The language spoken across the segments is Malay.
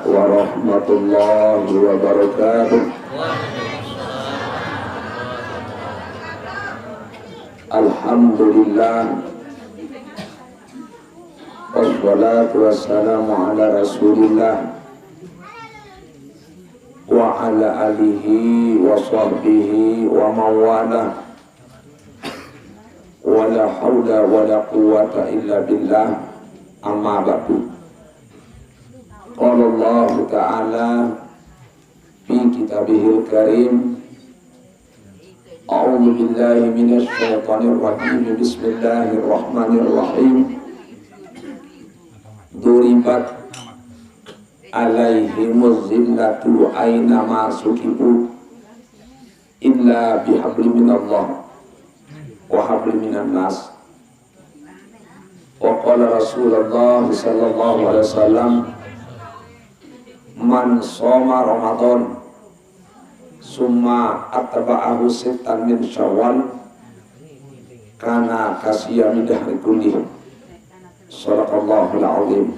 warahmatullahi wabarakatuh. Alhamdulillah, wassalatu wassalamu ala rasulillah wa ala alihi wa sahbihi wa mawalah, wa la hawla wa la quwwata illa billah, amma ba'du. Qala Allah ta'ala fi kitabihil karim, a'udzu billahi minasy syaithanir rajim, bismillahirrahmanirrahim. Duribat alaihimuz zillatu aina ma sukibu illa bihabli minallah wa habli minan nas. Wa qala Rasulullah sallallahu alaihi wasallam, man shoma Ramadan summa atba'ahu sittan min Syawal kana kasiyami dahri kullih. Shadaqallahul azim.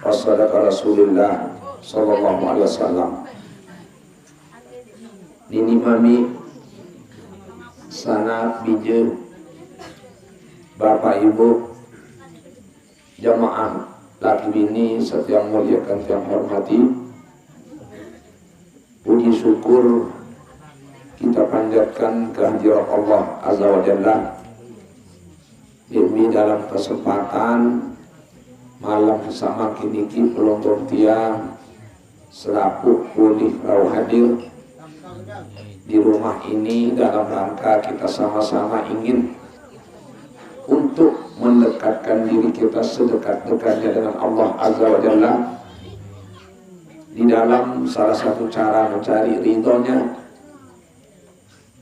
Wa sadaqa Rasulullah sallallahu alaihi wasallam. Nini mami sana bije Bapak Ibu jamaah laki bini setiap muliakan tiang hormati, puji syukur kita panjatkan kehadirat Allah Azza wa Jalla demi dalam kesempatan malam bersama kini pelontor tiang selaku pulih rauh hadir di rumah ini dalam rangka kita sama-sama ingin untuk mendekatkan diri kita sedekat-dekatnya dengan Allah Azza wa Jalla di dalam salah satu cara mencari ridhonya,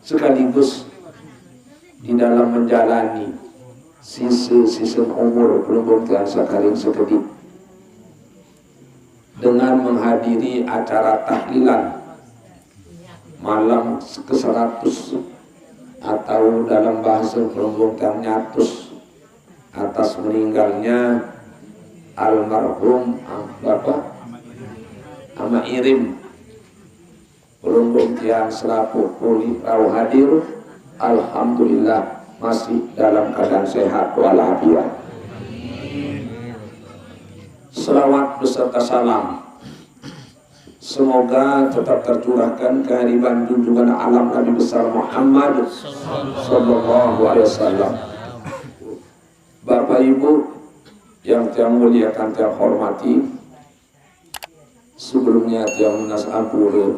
sekaligus di dalam menjalani sisa-sisa umur belum sekali sekedip dengan menghadiri acara tahlilan malam ke-100 atau dalam bahasa perempuan nyatus atas meninggalnya almarhum Bapak Ama Irim perempuan yang selaku pulih rauh hadir. Alhamdulillah masih dalam keadaan sehat walafiat. Selawat beserta salam semoga tetap tercurahkan kehadiran junjungan alam Nabi besar Muhammad sallallahu alaihi wasallam. Bapak Ibu yang tiang muliakan tiang hormati, sebelumnya tiang munas ampura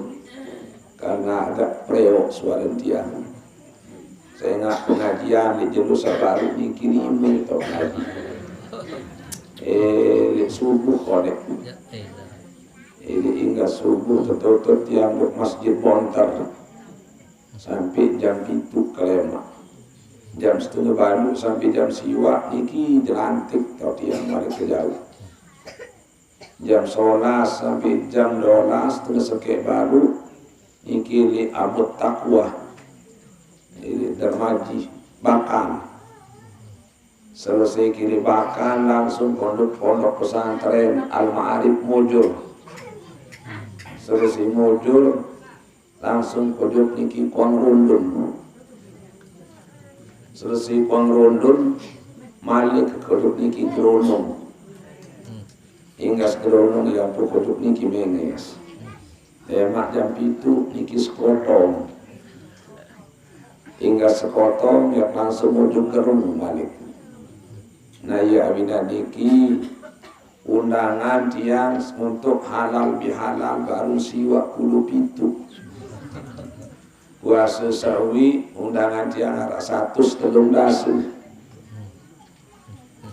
karena agak preok suara tiang. Saya nggak pengajian di Jerusa baru di kirimin atau ngaji. Subuh konek. Hingga subuh betul-betul tiang di masjid Bontar sampai jam itu kelema. Jam setengah baru sampai jam siwa iki jelantik atau tiang balik ke jauh. Jam 11 sampai jam 12 terus sekek baru iki li abut takwa. Ini dermaji Bakan. Selesai kiri Bakan langsung pondok pesantren Al-Ma'arif Mujur. Selesai Mujur langsung pondok niki Kuang Rundun. Selesai Kuang Rundun malik ke pondok niki Geronong. Hingga Geronong yang pondok niki Menges. Demak jam itu niki Sekotong. Hingga Sekotong yang langsung menuju Gerung balik. Nah ya abinadiki undangan tiang untuk halal bihalal baru siwa kulu pintu. Puasa sawi undangan tiang 113.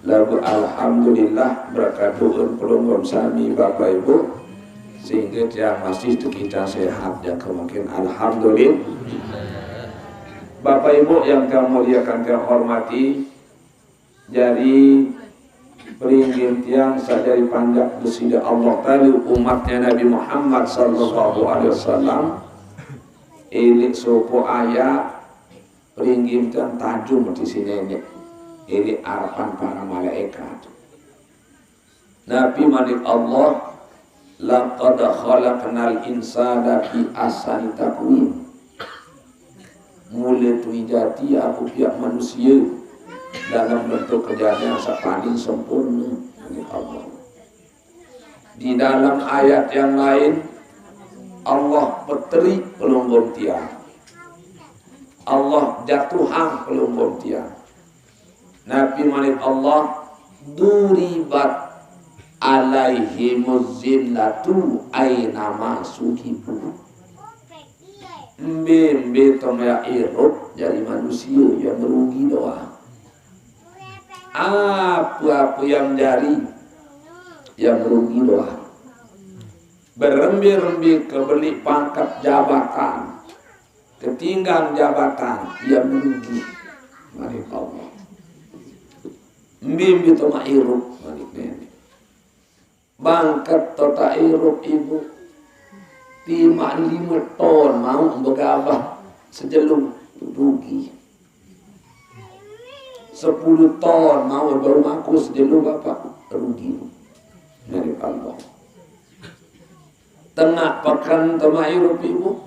Lalu alhamdulillah berkat doa pelongom sami Bapak Ibu sehingga tiang masih kita sehat dan kemungkinan alhamdulillah. Bapak Ibu yang kami muliakan kami hormati, jadi peringin tiang sadari panjang besida Allah tali umatnya Nabi Muhammad sallallahu alaihi wasallam ini sopo ayat peringin tiang tajum di sini ini harapan para malaikat. Nabi Malik Allah laqad khalaqnal insana fi ahsani taqwim. Mula tu jati aku pihak manusia dalam bentuk kejadian yang paling sempurna oleh Allah. Di dalam ayat yang lain Allah peteri pelunggum tiang, Allah jatuhang pelunggum tiang. Nabi Malik Allah duribat alaihimuz zillatu aynama sukibu. Mbe tomaya irop jadi manusia yang merugi doa. Apa-apa yang jari yang merugi doa. Berembi-rembi kebeli pangkat jabatan, ketinggalan jabatan, yang merugi. Mari Allah. Mbe tomaya irop mari nenek. Bangkat tota irop ibu. 5 ton mau begabah sejelung rugi. 10 ton mau baru aku sejelung bapak rugi. Dari Allah. Tengah pekan temairup ibu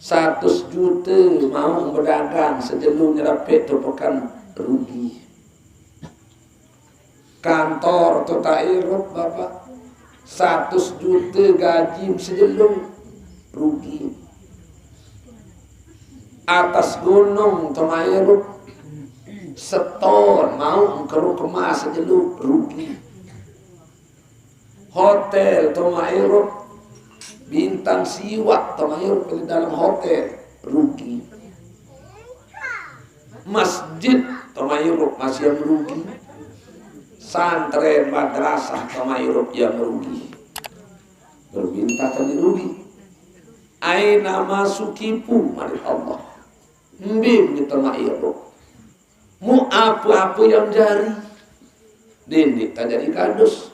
100 juta mau berdagang sejelung nyerapet tu pekan rugi. Kantor tu tairup bapak 100 juta gaji sejelung rugi. Atas gunung temairup seton mau keruk kemas sejelung rugi. Hotel temairup bintang siwak temairup di dalam hotel rugi. Masjid temairup masih yang rugi. Santren madrasah temairup yang merugi. Berbintang tadi rugi. Aina masukipu mari Allah. Mbim di temairup. Mu apa-apa yang jari. Dindik tak jadi kardus.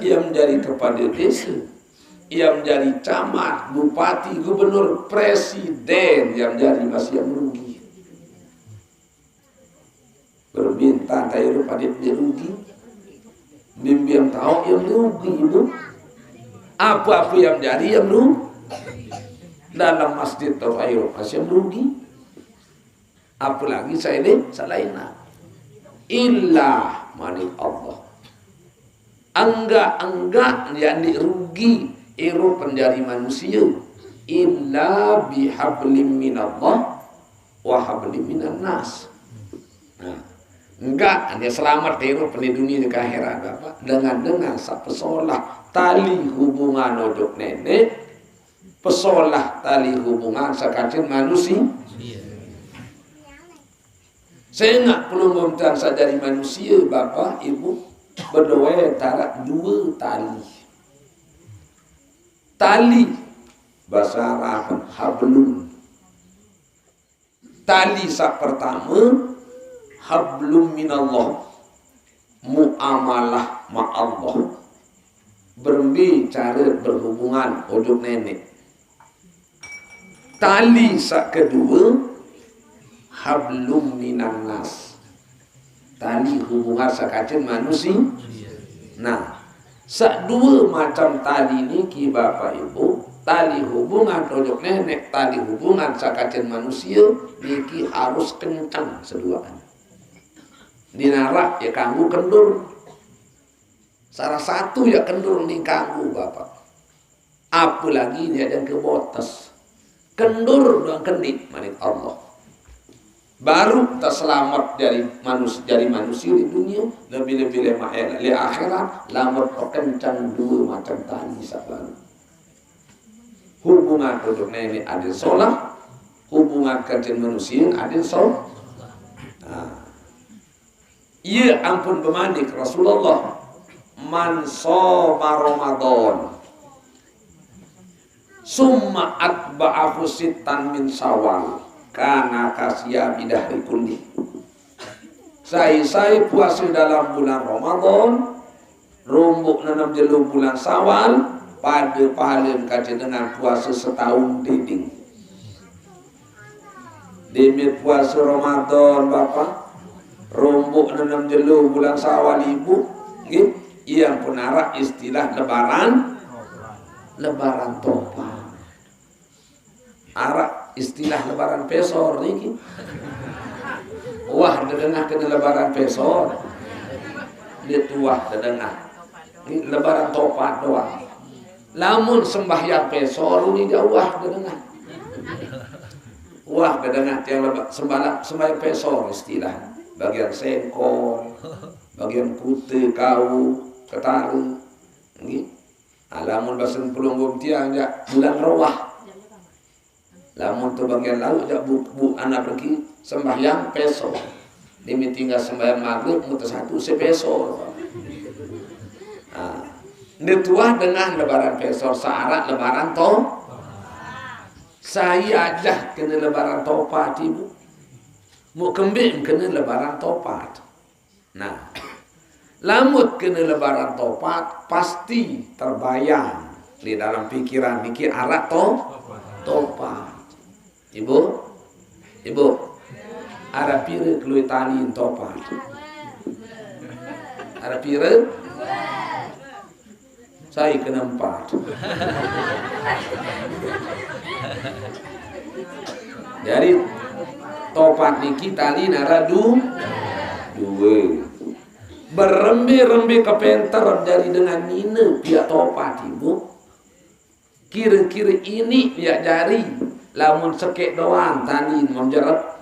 Yang menjadi kepala desa. Yang menjadi camat, bupati, gubernur, presiden. Yang jadi masih yang merugi. Berbintang tairup adik dia rugi. Bimbi yang tahu yang rugi itu. Apa-apa yang jadi yang rugi. Dalam masjid tairup masih yang rugi. Apalagi saya ini salaina. Illa manik Allah. Enggak yang dirugi irup menjadi manusia. Illa bihablim minallah wa hablim minan nas. Nah, enggak, dia selamat hidup di dunia di akhirat Bapak. Dengan pesolah tali hubungan odok nenek, pesolah tali hubungan sakacin manusia. Saya enggak perlu meminta dari manusia Bapak, Ibu berdoa antara 2 tali. Tali bahasa Arab hablum. Tali sak pertama hablum minallah, muamalah ma'allah, berbicara berhubungan ojok nenek. Tali sak kedua hablum minan nas, tali hubungan sakacen manusia. Nah, sak 2 macam tali ini ki bapak ibu, tali hubungan ojok nenek, tali hubungan sakacen manusia niki harus kencang seduaan. Dinarak ya kanggu kendur. Salah satu ya kendur nih kanggu bapak. Apalagi dia ada kebotas. Kendur dan kendit manik Allah. Baru tak selamat dari manusia di dunia. Lebih-lebih lemah di akhirat. Lambat kencang 2 macam tali sabaru. Hubungan untuk nenek ada sholat. Hubungan kerja manusia ada sholat. Nah. Iya ampun pemandik Rasulullah man shoma Ramadan summa atba'ahu sittan min Syawal kana kasya bidahri kulli. Saya puasa dalam bulan Ramadan, rumbuk 6 jelu bulan Syawal, pada pahalin kaji dengan puasa setahun dinding. Demi puasa Ramadan Bapak, rumbuk 6 jelu bulan Syawal ibu, Yang pun arak istilah lebaran topat. Arak istilah lebaran pesor niki. Wah dedengah kena lebaran pesor. Dia tuah dedengah. Ini lebaran topat doang. Lamun sembahyang pesor ini dia wah dedengah. Wah dedengah yang sembahyang pesor istilah. Bagian sengkol, bagian kute kau, ketaru. Nggih. Lamun basen pelunggum tiang jak bulan rawah. Lamun tu bagian laut jak bu anak pergi sembahyang peso. Demi tinggal sembahyang maghrib mutus satu sepeso. Nah, dituah dengan lebaran peso syarat lebaran saya aja kena lebaran topat ibu. Mau kembing kena lebaran topat. Nah, lamut kena lebaran topat pasti terbayang di dalam pikiran mikir arak topat. Ibu, ada pire kelui tali topat. Ada pire? Saya kena 4. Jadi topat niki tali nara 2. Berembe-rembe kepenter dari dengan nina pihak topat ibu. Kira-kira ini pihak jari lamun sekek doang tali menjerat.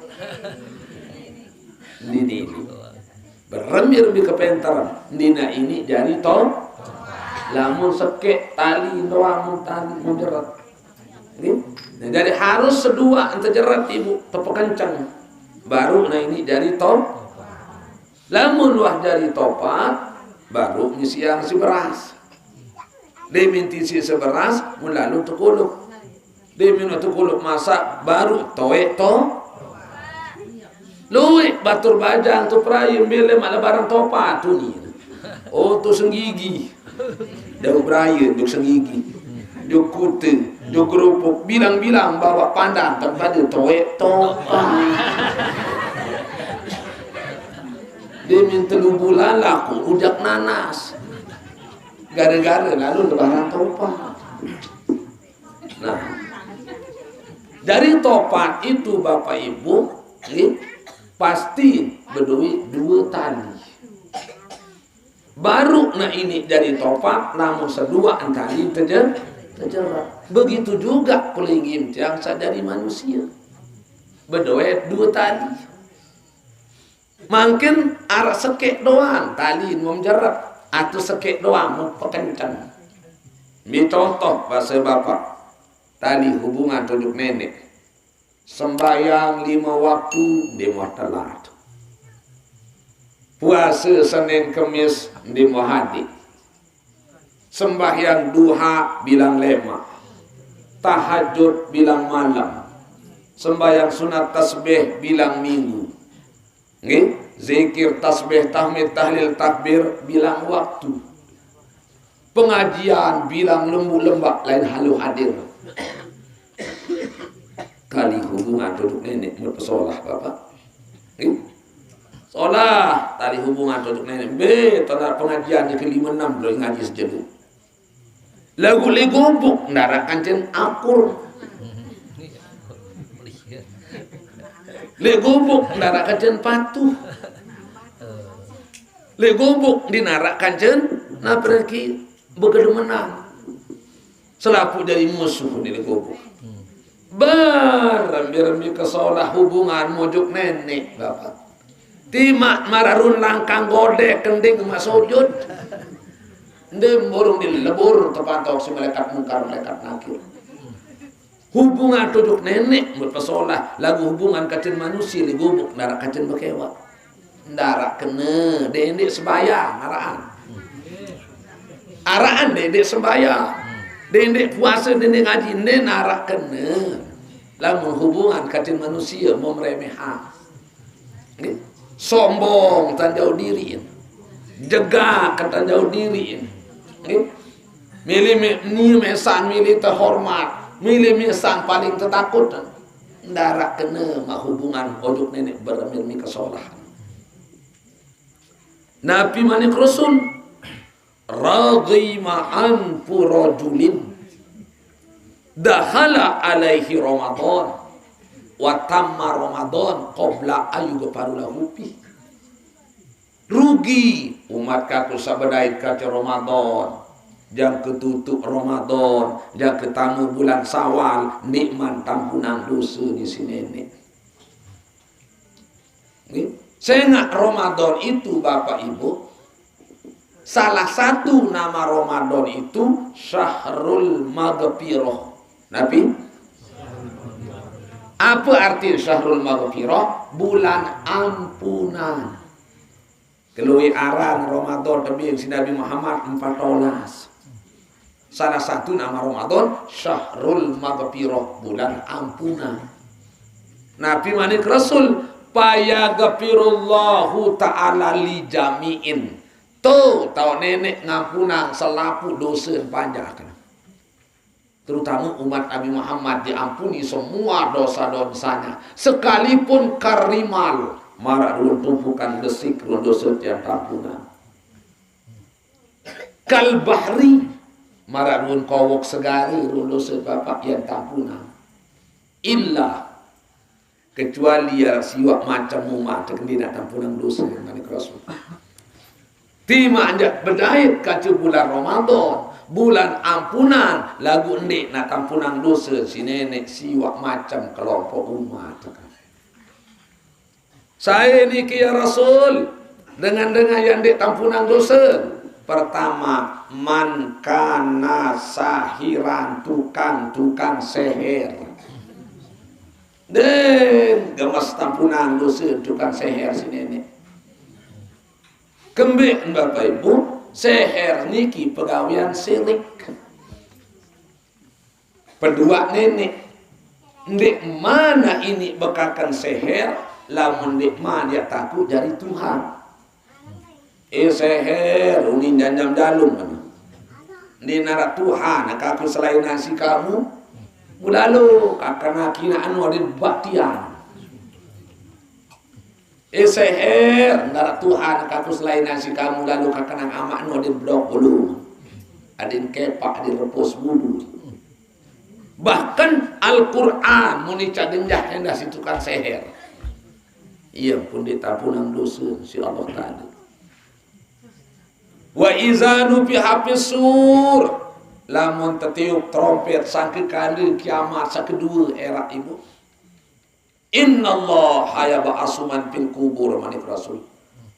Ini. Berembe-rembe kepenter nina ini jari lamun sekek tali doang tali menjerat. Nah, jadi harus sedua ente jerat ibu tepekencang. Baru nah ini jari lamun wah jari topat baru ngisiang si beras. Dia minti si seberas mulalu tukuluk. Dia minum tukuluk masak baru toek luwih batur bajang tu perayun bile mak lebaran topat tu ni. Oh tu senggigi. Dah berayun duk senggigi. Duk kute, duk kerupuk bilang-bilang bawa pandang tempat dia toek topat. Dia minta 3 bulan laku ujak nanas. Gara-gara lalu lebaran topat. Nah, dari topat itu Bapak Ibu, pasti berduit 2 tali. Baru nah ini dari topat, namun sedua tali terjerat. Begitu juga pelinggim tiang sadari manusia. Berduit 2 tali. Mungkin arak sekek doang tali mau menjerat atau sekek doang mau pekencang. Mi contoh bahasa bapak tali hubungan tunjuk nenek sembahyang 5 waktu di mau telat, puasa Senin Kemis di mau hadir, sembahyang duha bilang lema, tahajud bilang malam, sembahyang sunat tasbih bilang minggu. Zikir, tasbih, tahmid, tahlil, takbir bilang waktu. Pengajian bilang lembu lembak lain halu hadir. Kali hubungan duduk nenek berpesolah bapak. Solah tali hubungan duduk nenek. Tonton pengajiannya ke 5-6 belum ngaji sejenuh. Lagu legobuk ndarak kancen akur. Legobuk narak kancen patuh. Legobuk dinarak kancen na pergi begitu menang. Selaku dari musuh di legobuk. Berembi-rembi kesolah hubungan mojuk nenek bapak. Timak mararun langkang godek kending mak sujud. Ndem borong di lebur terpantau si malaikat mungkar malaikat nakir. Hubungan duduk nenek berpesolah lagu hubungan kacen manusia di gubuk narak kacen bekewa narak kena dendek sembayang araan dendek sembayang dendek puasa dendek ngaji narak kena lagu hubungan kacen manusia mau meremehan sombong tan jauh diri jegak tan jauh diri milih mesan milih terhormat milih misan paling tertakut ndarak kena mak hubungan ojuk nenek beremilmi kesolahan. Nabi manik Rasul raghima anfu rajulin dakhala alaihi Ramadan wa tamma Ramadan qabla ayyughfaru lahu fi. Rugi umat kaku sabadait kaca Ramadan, jang ketutup Ramadan, jang ketamu bulan Sawal, nikmat tampunan dosa di sini nih. Sengak Ramadan itu Bapak Ibu, salah satu nama Ramadan itu Syahrul Maghfirah. Nabi, apa arti Syahrul Maghfirah? Bulan ampunan. Kelui aran Ramadan tapi si Nabi Muhammad 14. Salah satu nama Ramadan Syahrul Maghfirah, bulan ampunan. Nabi manik Rasul payagfirullahu ta'ala li jami'in. Tuh tahu nenek ngampunang selapu dosa panjang. Terutama umat Nabi Muhammad diampuni semua dosa-dosanya. Sekalipun karimal marak dulu tumpukan desik dosa yang tampunan. Kal bahri marak dulu kowok segari dosa bapak yang tampunan. Illa kecuali ya siwak macam umat kena tampunan dosa yang dari Rasul. Tima anjak berdait kaca bulan Ramadan, bulan ampunan, lagu endik nak tampunan dosa si nenek siwak macam kelompok umat. Saya ini ya Rasul dengan yang dek tampunan dosa. Pertama, man kana sahiran, tukang seher. Dan gemas tampunan dosa tukang seher si nenek. Kembali Bapak Ibu, seher niki pegawaian sirik. Kedua nenek, ndek mana ini bekakan seher? Lamun dek man ya takut dari Tuhan. Seher uni janjam dalung mana? Ni nara Tuhan aku selain nasi kamu. Mulalu kakana kina anu adin baktian. Seher nara Tuhan aku selain nasi kamu lalu kakana amak anu adin blok bulu. Adin kepak adin repos bulu. Bahkan Al-Quran muni cadenjah hendak si tukang seher. Ia pun ditapunang dosa si Allah tadi. Wa izanu fi hafis sur, lamun tetiup trompet sangke kali kiamat sakedua era ibu. Inna Allah hayaba asuman fil kubur manik Rasul.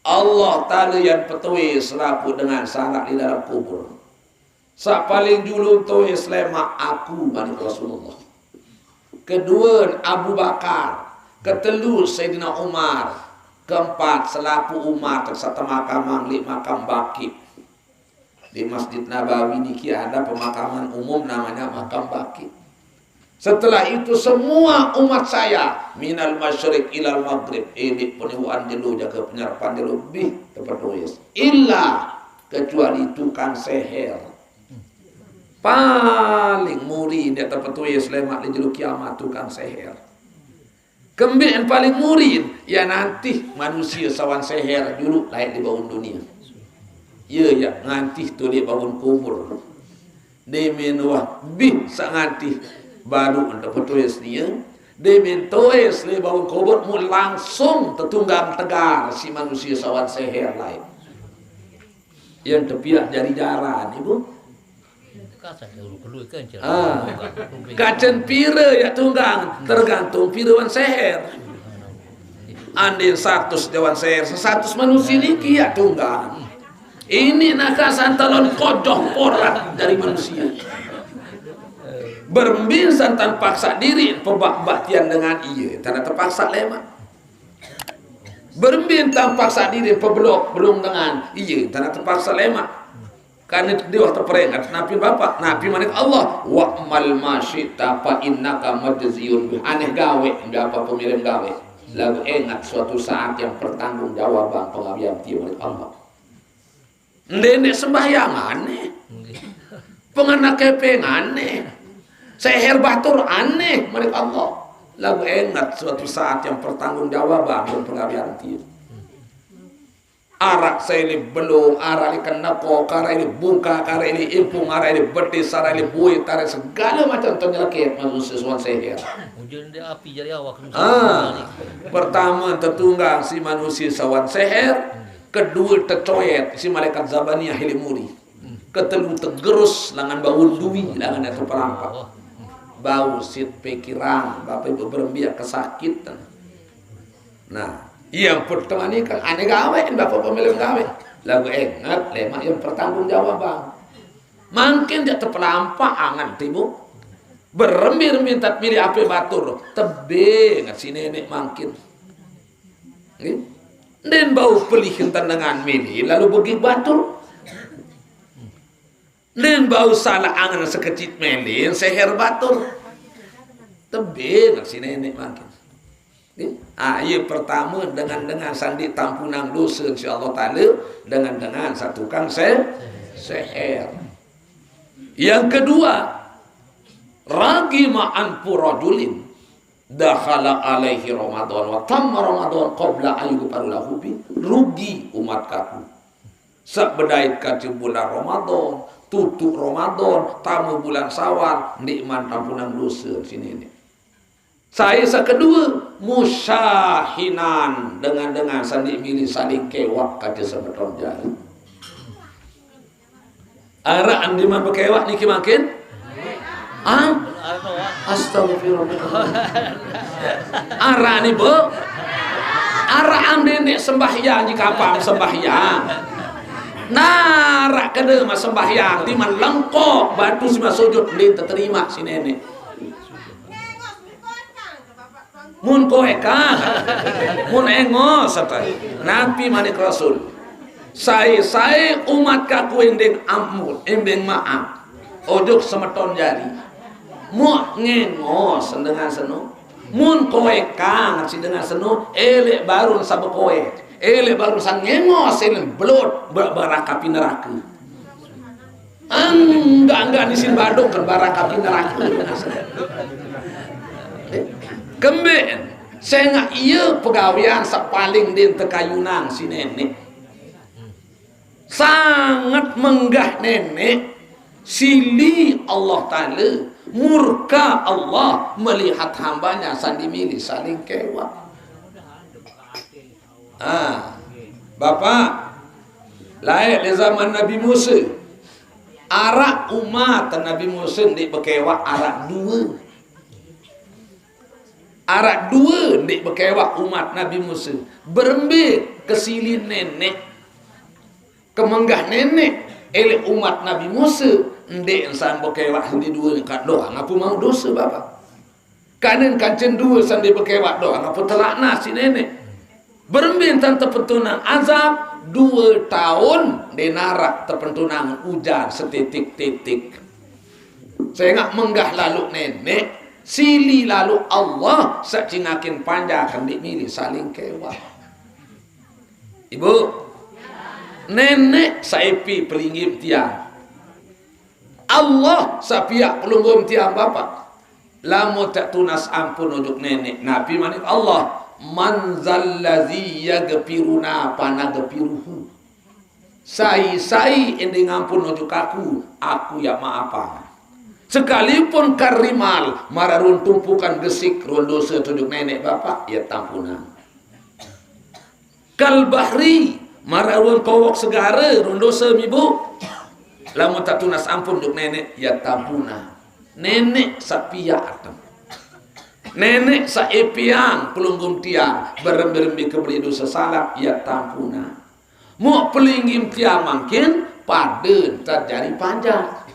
Allah Ta'ala yang petui selaku dengan sangat di dalam kubur. Sak paling dulu tuis lemak aku manik Rasulullah. Kedua Abu Bakar. Ketelu Sayyidina Umar. Keempat selaku Umar tersata makamang li makam Baqi. Di Masjid Nabawi niki ada pemakaman umum namanya makam Baqi. Setelah itu semua umat saya minal masyriq ilal maghrib ini peniwaan dulu jaga penyerapan dulu lebih terpenulis illa kecuali tukang seher paling murid dia terpenulis lemak di jelu kiamat tukang seher. Kembali paling murid ya nanti manusia sawan seher dulu lahir di bawah dunia. Ya nganti tu dia bangun kubur. Dia menuah bisa nganti baru untuk petulis dia. Dia mentulis dia bangun kubur mu langsung tertunggang tegar si manusia sawan seher lain. Yang tepiak jari jaran ibu. Kacen pira ya tunggang tergantung pirawan seher. Andin 100 dewan seher 100 manusia niki ya tunggang. Ini nakasan talon kodoh porat dari manusia. Bermbinsan tanpa paksa diri pebak-baktian dengan iya tanpa terpaksa lemak. Bermbin tanpa paksa diri peblok belum dengan iya tanpa terpaksa lemak. Karena dia waktu peringat Nabi Bapak Nabi manik Allah wa'mal masyita fa innaka majziyun aneh gawe apa pemirim gawe lalu ingat suatu saat yang bertanggung jawaban pengabdian ti manik Allah ndene sembahyang aneh pengenak kepeng aneh seher batur aneh manik Allah lalu ingat suatu saat yang bertanggung jawaban pengabdian ti arak saya ini belum, arak ini kenako, kara ini bungka, kara ini impung, arak ini betis, arak ini buih, tarik segala macam ternyelakit manusia suan seher. Hujan dia api jadi awak. Pertama tertunggang si manusia sawan seher, kedua tercoyet si malaikat Zabaniyah hilimuri, ketelu tergerus langan bau duwi, langan itu perampak, bau sit pikiran, bapak ibu berembiak kesakitan. Nah, yang pertama ini kan aneh gawe, bapak pemilik gawe. Lagu ingat lemak yang bertanggung jawab bang. Makin dia terpelampak angan tibu. Berembir minta milih api batur. Tebe ngat si nenek makin. Dan bau pelihin dengan milih lalu pergi batur. Dan bau salah angan sekecil melin seher batur. Tebe ngat si nenek makin. Ayat pertama dengan sandi tampunang dosa insyaallah taala dengan satukan seher. Yang kedua, ragima purajulin dakhala alaihi ramadan wa tamma ramadan qabla ayyughfar lahu bi, rugi umat kaku sak bedait ka bulan Ramadan, tutup Ramadan, tamu bulan Syawal, nikmat tampunang dosa sini ini. Saya kedua musyahinan dengan sandi milih saling kewak kata sebeton jari. Ara andi man bekewak niki makin? Astagfirullah. Ara ni be. Ara andi nek sembahyang jika apa sembahyang. Narak kena mas sembahyang di man lengkok batu sima sujud din terima si nenek. Mun kowe ka mun engos satai nabi manik rasul saya umat kaku ending ampun ending maaf ojuk semeton jari mu ngengos dengan seno mun kowe ka ngasi dengan seno elek baru sabe kowe elek baru sang ngengos elek belot barakapi neraka enggak di sin badung ke barakapi neraka kembali saya nggak iya pegawaian paling din tekayunang si nenek sangat menggah nenek sili Allah Ta'ala murka Allah melihat hambanya sandi milih saling kewat. Bapak layak di zaman Nabi Musa arak umat Nabi Musa di bekewak arak dua. Arak dua ndik bekewak umat Nabi Musa berembik kesilin nenek kemenggah nenek elek umat Nabi Musa ndik ensan bekewak di dua kat doa ngapu mau dosa bapak kanen kancen dua sandi bekewak doa ngapu telakna si nenek berembik tan terpentunang azab 2 tahun di narak terpentunang hujan setitik-titik saya ngak menggah lalu nenek sili lalu Allah sacingakin panjakan dimilih saling kewat. Ibu nenek saipi pelinggim tiang Allah sapiak pelunggum tiang bapak lamu tak tunas ampun untuk nenek Nabi manik Allah manzallazi yaghfiruna panagfiruhu sai ini ngampun untuk aku ya maafan. Sekalipun karimal mararun tumpukan gesik rondo setunjuk nenek bapak ya tampunan. Kalbahri mararun kowok segara rondo semibu lamun tak tunas ampun untuk nenek ya tampunan. Nenek sapiak nenek saepiang pelunggum tiang berembi-rembi keberi dosa salah ya tampunan. Mau pelinggim tiang makin paden terjadi panjang.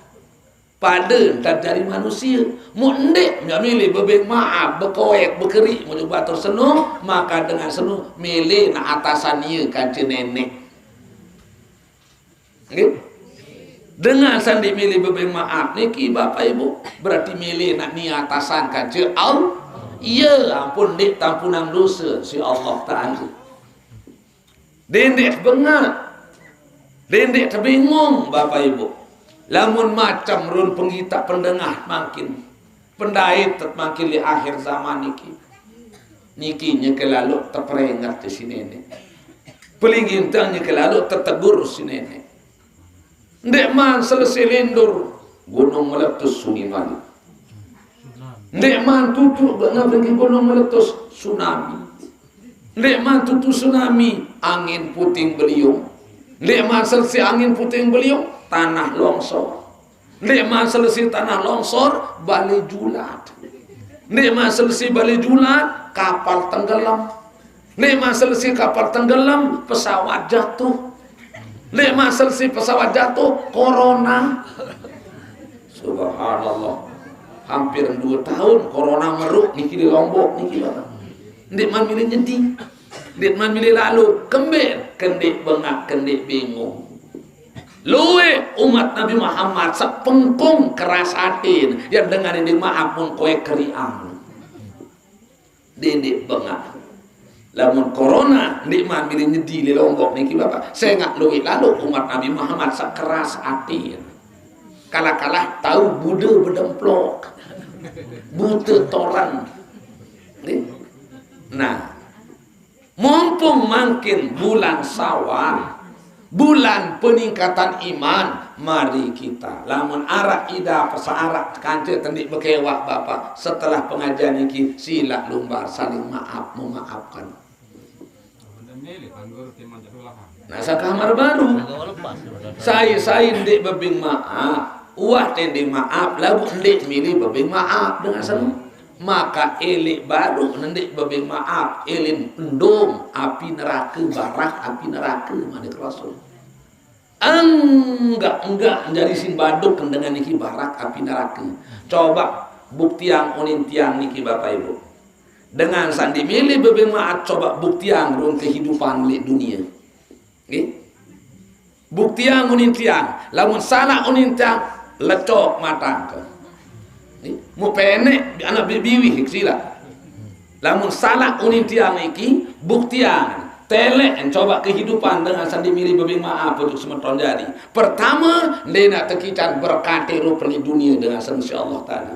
Pada tak dari manusia mu ndek nggak milih bebek maaf bekoek bekerik mau coba tersenuh maka dengan senuh milih na atasan ieu kancing nenek dengan sandi milih bebek maaf niki bapak ibu berarti milih nak ni atasan kancing Allah iya ampun ndek tampunan dosa si Allah Ta'ala dendek bengat dendek terbingung bapak ibu lamun macam run penggita pendengah makin pendait makin di akhir zaman niki nya kelalu terperingat di sini ini Pelingintangnya ke lalu tertegur si nenek. Ndek man selesai lendur gunung meletus sungai Mali. Ndek man tutup pergi gunung meletus tsunami. Ndek man tutup tsunami angin puting beliung. Ndek man selesai angin puting beliung tanah longsor. Ndek man selesai tanah longsor balai julat. Ndek man selesai balai julat kapal tenggelam. Ndek man selesai kapal tenggelam pesawat jatuh. Ndek man selesai pesawat jatuh corona. Subhanallah. Hampir 2 tahun corona meruk niki di Lombok niki lah. Ndek man milih nyedi. Ndek man milih lalu kember kendek bengak kendek bingung. Luwe umat Nabi Muhammad sepengkung keras atin yang dengan ini maaf pun kowe keriang. Dendek bengak. Lamun corona ndek man milih nyedi di Lombok niki Bapak. Saya nggak luwe lalu umat Nabi Muhammad sekeras atin. Kalah-kalah tahu Buddha berdemplok. Buta toran. Nah, mumpung makin bulan Syawal, bulan peningkatan iman, mari kita lamun arak ida pesarak kancil tendik bekewak Bapak. Setelah pengajian ini sila lumbar saling maaf memaafkan. Nah, sakamar baru. Saya ndek bebing maaf. Uah tending maaf, lagu ndek milih bebing maaf dengan senang. Maka elik baru nendek bebing maaf, elin endom api neraka barak api neraka manik Rasul. Enggak jadi sin baduk dengan niki barak api neraka. Coba bukti yang unin tiang niki Bapak Ibu. Dengan sandi milih bebing maaf coba bukti yang run kehidupan di dunia. Okay? Bukti yang unin tiang, lamun salah unin tiang lecok mata ke. Mu penek anak bibi sila. Lamun salah unin tiang iki buktian telek coba kehidupan dengan sandi milih bebing maaf untuk semeton jari. Pertama, lena tekican berkati rupani dunia dengan insya Allah taala.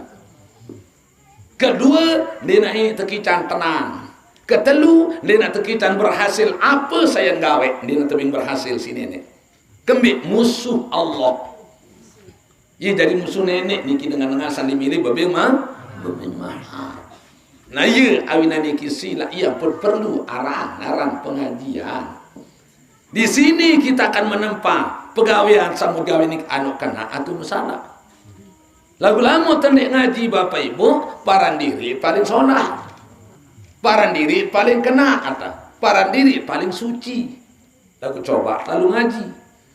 Kedua, lena ini tekican tenang. Ketelu, lena tekican berhasil apa saya gawe, lena tebing berhasil si nenek. Kembik musuh Allah. Ia jadi musuh nenek niki dengan sandi milih bebing maaf. Nah iya awina niki sila ia perlu arahan pengajian. Di sini kita akan menempa pegawaian sama gawe nik anu kena atau masalah. Lagu lama tendek ngaji Bapak Ibu, parandiri paling sonah. Parandiri paling kena atau parandiri paling suci. Lagu coba lalu ngaji.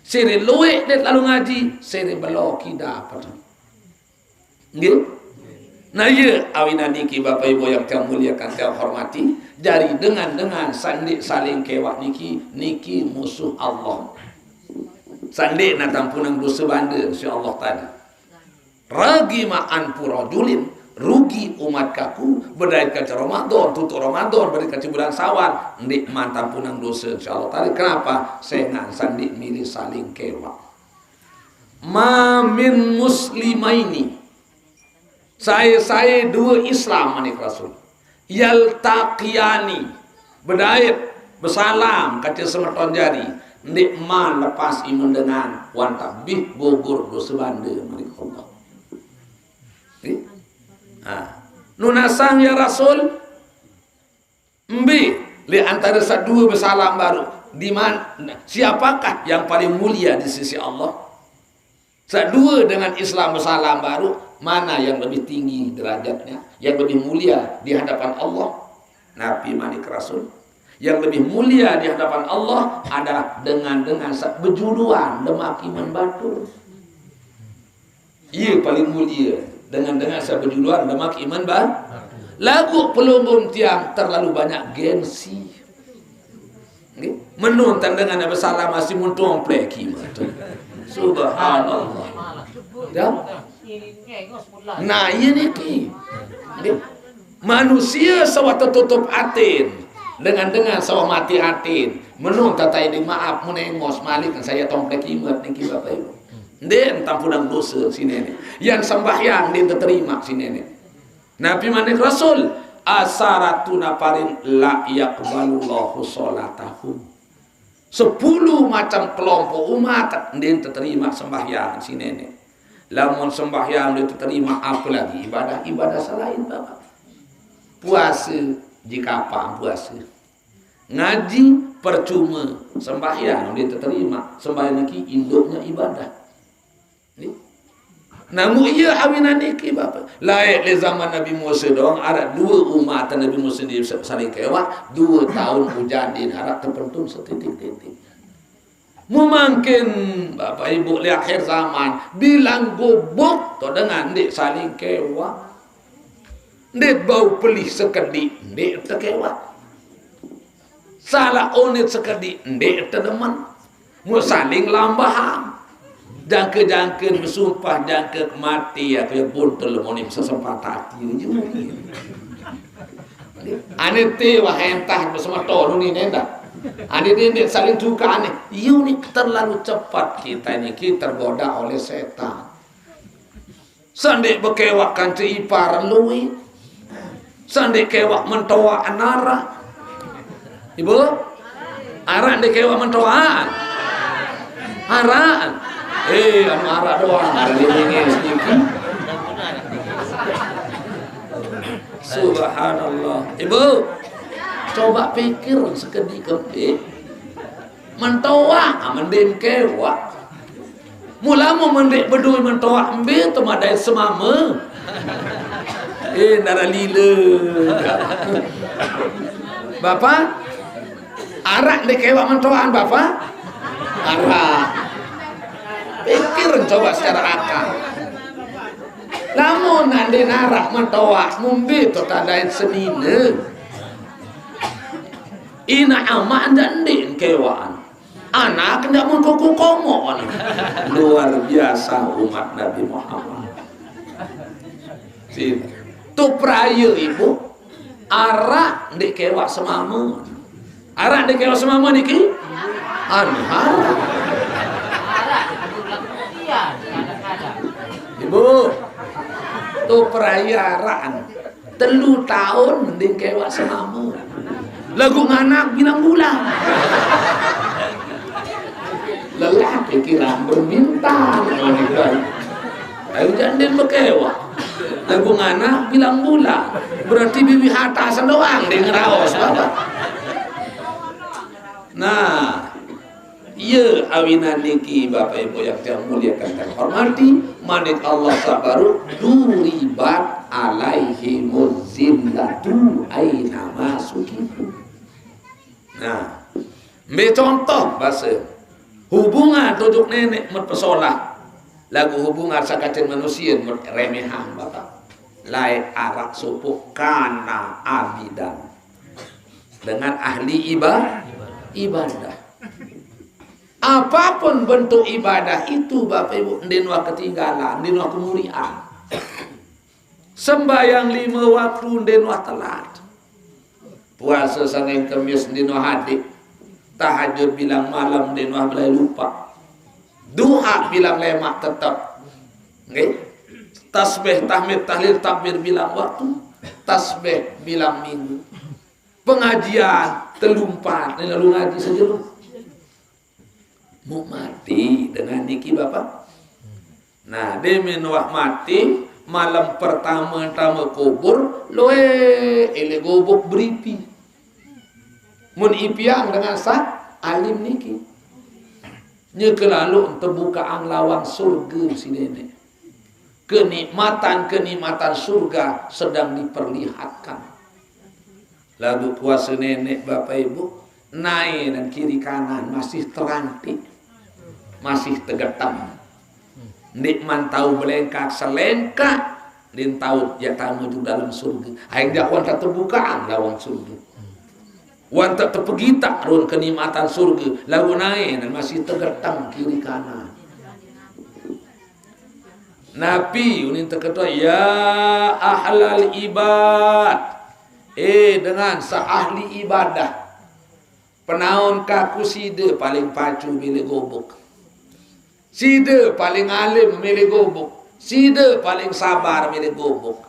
Seri luwe det lalu ngaji, seri beloki dapat. Nggih? Nah iya awina niki Bapak Ibu yang kau muliakan kau hormati, jadi dengan sandi saling kewak niki musuh Allah. Sandi na tampunang dosa banda insyaallah tadi. Ragi ma'an purajulin rugi umat kaku berdaya kaca Ramadan tutup Ramadan berdaya kaca bulan Syawal ndik mantan punang dosa insyaallah tadi. Kenapa? Senang sandi milih saling kewak. Ma min muslimaini, saya dua Islam manik Rasul yaltaqiyani berdaya bersalam kaca semeton jari ndik man lepas iman dengan wan tabih bogor dosa banda manik Allah. Nunasang ya Rasul mbi li antara dua bersalam baru di mana siapakah yang paling mulia di sisi Allah? Dua dengan Islam bersalam baru mana yang lebih tinggi derajatnya, yang lebih mulia di hadapan Allah? Nabi manik Rasul yang lebih mulia di hadapan Allah adalah dengan berjuduan demak iman batur. Ia paling mulia dengan sebejuluan demak iman lagu pelungun tiang terlalu banyak gengsi. Menonton dengan bersalah masih muntung pleki. Subhanallah. Nah ini ki manusia sawa tertutup atin dengan sawa mati atin menun tata ini maaf menengos malik saya tong pleki mat niki Bapak Ibu. Den tampunan dosa si nenek. Yang sembahyang dia terima si nenek. Nabi manik Rasul asaratuna parin la yaqbalullahu sholatahu. 10 macam kelompok umat dia terima sembahyang si nenek. Lamun sembahyang dia terima apa lagi ibadah selain Bapak. Puasa jika apa puasa. Ngaji percuma, sembahyang dia terima. Sembahyang niki induknya ibadah. Namun ia awinan niki Bapak. Lain le zaman Nabi Musa doang ada 2 umat Nabi Musa dia saling kewak 2 tahun hujan di harap terpentung setitik-titik. Mungkin Bapak Ibu di akhir zaman bilang gobok to dengan dek saling kewak. Dek bau pelih sekedik, dek terkewak. Salah onit sekedik, dek terdeman. Mu saling lambahan. Jangka-jangka bersumpah jangka mati aku yang buntel monim sesempat hati ane te wah entah bersama tolong ini nenda ane ini saling suka ane ini terlalu cepat kita ini kita tergoda oleh setan sandek bekewak kanci ipar lui sandek kewak mentoa anara ibu arak dek kewak mentoa arak anu arah doang, ada di sini sedikit. Subhanallah. Ibu, coba pikir sekedik kepik. Mentoa, mendem kewa. Mula mau mendek berdua mentoa ambil temadai semama. Nara lila. Bapak, arak dek kewa mentoaan Bapak? Arak. Pikir coba secara akal. Lamun nanti narak mentoa mumbi to tadain senine. Ina ama anda ndin kewaan. Anak ndak mun kuku komo. Luar biasa umat Nabi Muhammad. Sini. Tu praya ibu arak ndek kewa semama. Arak ndek kewa semama niki? Anhar. Ibu, tu perayaan 3 tahun mending kewak semama. Lagu nganak bilang bulan. Lelaki kira berminta. Ayo jandin berkewak. Lagu nganak bilang bulan. Berarti bibi hatasan doang di ngeraos Bapak. Nah, iya awinan niki Bapak Ibu yang saya muliakan dan hormati manit Allah sabaru duribat alaihi muzillatu aina masukifu. Nah, ambil contoh bahasa hubungan duduk nenek merpesolah lagu hubungan sakacen manusia remehan Bapak lain arak supuk kana abidan dengan ahli ibadah. Apapun bentuk ibadah itu Bapak Ibu ndenwa ketinggalan, ndenwa kemurian. Sembayang 5 waktu ndenwa telat. Puasa Senin Kamis ndenwa hadik. Tahajud bilang malam ndenwa belai lupa. Duha bilang lemak tetap. Nggih. Tasbih, tahmid, tahlil, takbir bilang waktu. Tasbih bilang minggu. Pengajian telumpat, lalu ngaji sejeruh. Mau mati dengan niki Bapak. Nah, demi nuak mati malam pertama kubur loe ele gobok beripi. Mun ipiang dengan sah alim niki. Nya kelalu terbuka ang lawang surga si nenek. Kenikmatan surga sedang diperlihatkan. Lagu puasa nenek Bapak Ibu naik dan kiri kanan masih terantik. Masih tegetam. Ndik man tahu belengkak selengkak din tahu ya tamu di dalam surga. Aing dakwan tak terbukaan lawang surga. Wan tak terpegitak run kenikmatan surga. Lagu naik dan masih tegetam kiri kanan. Nabi unin terketua ya ahlal ibad. Dengan seahli ibadah. Penaun kaku sida paling pacu bila gobok. Sida paling alim milih gobok. Sida paling sabar milih gobok.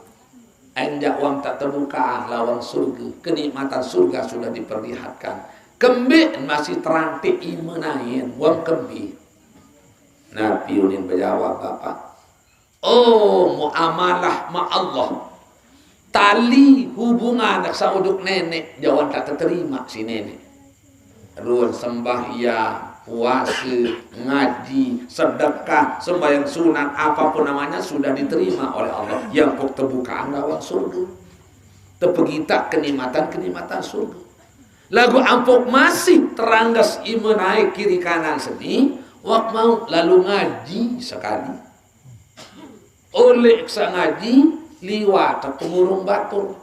Anjak wang tak terbuka lawang surga. Kenikmatan surga sudah diperlihatkan. Kembik masih terantik imenain wang kembik. Nabi unin berjawab bapak. Oh, muamalah ma Allah. Tali hubungan nak sauduk nenek jawan tak terima si nenek. Ruan sembahyang, puasa, ngaji, sedekah, sembahyang sunat, apapun namanya sudah diterima oleh Allah. Yang kok terbuka anggawan surga. Terpegita kenikmatan-kenikmatan surga. Lagu ampok masih teranggas imenai kiri kanan seni, wak mau lalu ngaji sekali. Oleh sa ngaji liwat pengurung batur.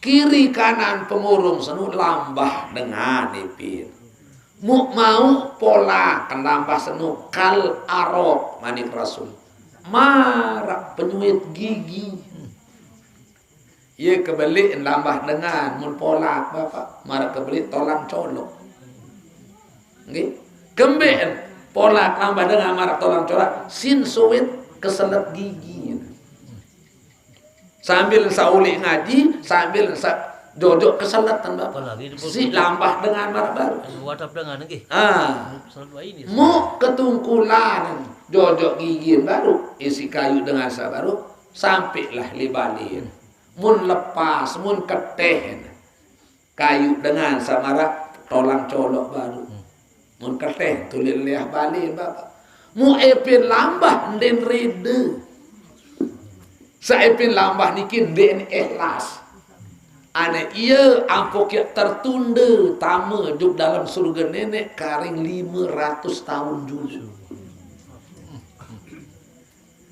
Kiri kanan pengurung senu lambah dengan ipin. Mau pola kan lambah senu kal arok manik rasul. Marak penyuit gigi. Ia kebeli lambah dengan mun pola bapak. Marak kebeli tolang colok. Nggih. Kembeen pola lambah dengan marak tolang colok sin suwit keselet gigi. Sambil sauli ngaji, sambil dodok keselatan bapak. Si lambah dengan marak baru. Wadap dengan lagi. Ini. Mu ketungkulan dodok gigi baru, isi kayu dengan sabaru, sampailah libalin. Mun lepas, mun keteh kayu dengan samara tolang colok baru. Mun keteh tulis liah balin bapak. Mu epin lambah den rede. Saipin lambah nikin den ikhlas. Ane iya ampok ya tertunda tama duduk dalam surga nenek karing 500 tahun dulu.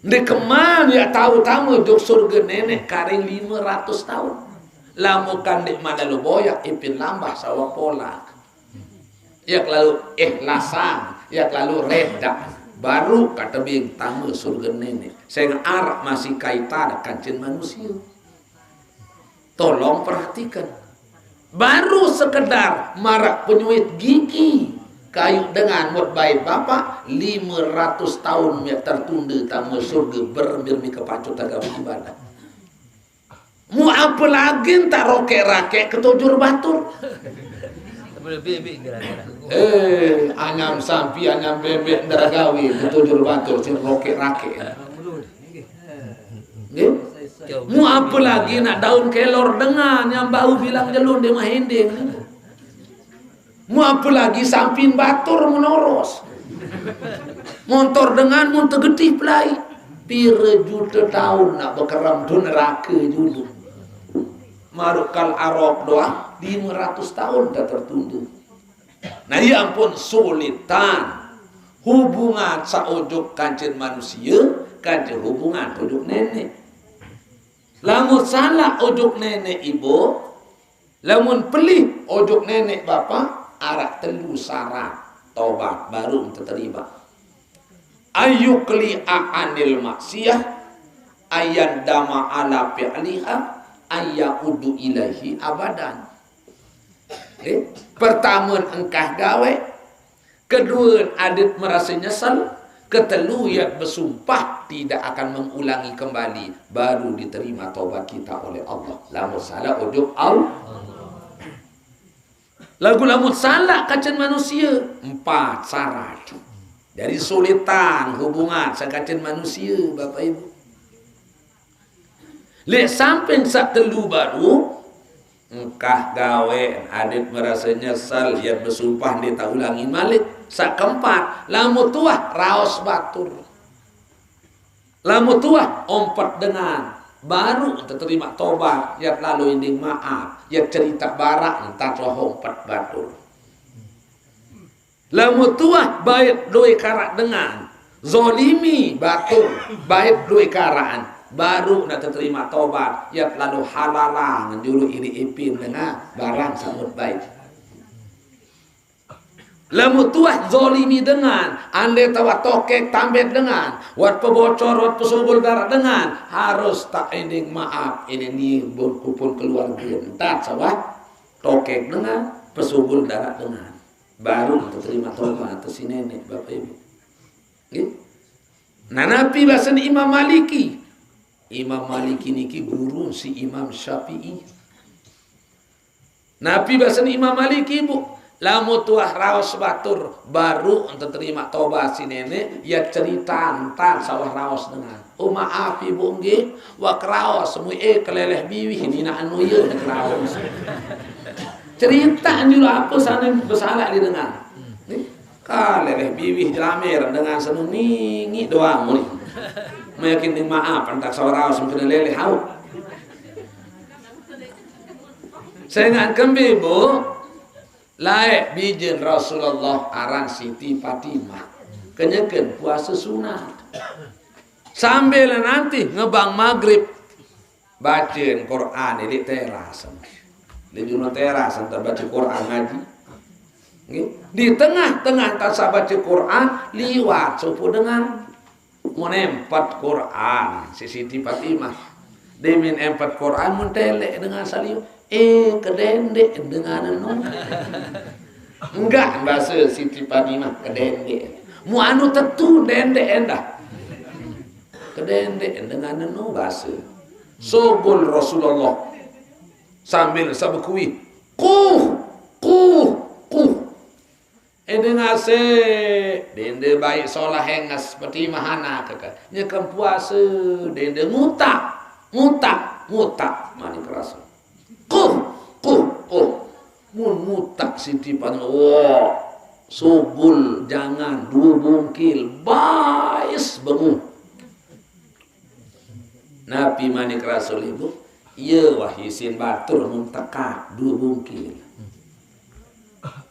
Di keman ya tahu tamu duduk surga nenek karing 500 tahun. Lamukan dek mana lo boyak ipin lambah sawah pola. Ya lalu ikhlasan, ya lalu reda. Baru kata bing tamu surga nenek. Saya arah masih kaitan kancing manusia. Tolong perhatikan. Baru sekedar marak penyuit gigi kayu dengan mut baik bapak 500 tahun yang tertunda tamu surga bermirmi kepacut agama ibadah. Mu apa lagi tak roke-rake ketujur batur. Anyam sampi anyam bebek ndaragawi ketujur batur sin roke-rake. Mu apa lagi nak daun kelor dengan yang bau bilang jelun dia mahinding. Mu apa lagi sampin batur menoros. Motor dengan mun tegedih pelai. Pira juta tahun nak bekeram tu neraka dulu. Marukal arok doa 500 tahun dah tertunda. Nah ya ampun sulitan hubungan saojuk kancen manusia kancen hubungan ojuk nenek. Lamun salah ojuk nenek ibu, lamun pelih ojuk nenek bapak, arak telu syarat tobat baru terima. Ayukli'a anil maksiyah, ayan dama ala fi'liha, ayaudu ilahi abadan. Pertama engkah gawe, kedua adat merasa nyesal, ketelu yang bersumpah tidak akan mengulangi kembali, baru diterima taubat kita oleh Allah. Lamun salah ujuk Allah. Lagu lamun salah kacen manusia 4 syarat. Dari sulitan hubungan sakacen manusia Bapak Ibu. Lek samping sak telu baru engkah gawe adat merasa nyesal yang bersumpah dia tak ulangi malik. Sak keempat lamu tuah raos batur, lamu tuah ompat dengan baru terima tobat ya lalu inding maaf ya cerita barak entar ompat batur. Lamu tuah baik doi karak dengan zolimi batur baik doi karaan baru nak terima tobat ya lalu halalang julu iri ipin dengan barang samut baik. Lamu tuah zolimi dengan ande tawa tokek tambet dengan wat pebocor wat pesubul darah dengan harus tak ending maaf ini ni berkumpul keluarga entar sawah tokek dengan pesubul darah dengan baru terima tobat atas si nenek Bapak Ibu. Nah Nabi bahasan Imam Maliki. Imam Maliki niki guru si Imam Syafi'i. Nabi bahasan Imam Maliki Bu. Lamu tuah raos batur baru untuk terima tobat si nenek ya cerita tentang sawah raos dengan maaf ibu nggih wa kraos semua keleleh biwih ini nak anu ye kraos cerita dulu apa sana bersalah didengar kaleleh biwih jelamer dengan senungi doang nih meyakin maaf antak sawah raos mungkin leleh hau saya ngangkem ibu laek bijen Rasulullah aran Siti Fatimah kenyakan puasa sunat sambil nanti ngebang maghrib bacain Quran di teras di juna teras antar baca Quran ngaji di tengah-tengah tak baca Quran liwat supu dengan menempat Quran si Siti Fatimah demin empat Quran mentelek dengan saliu kedendek dengan anu enggak bahasa Siti Fatimah kedendek mu anu tetu dendek endah kedendek dengan anu bahasa sogol Rasulullah sambil sabukui kuh dengan se dende baik solah hengas seperti mahana kakak nyekam puasa dende mutak mani kerasa mun mutak Siti Fatimah wah sugul jangan dua bungkil bais bengu Nabi manik rasul ibu iya wahisin batur muntaka dua bungkil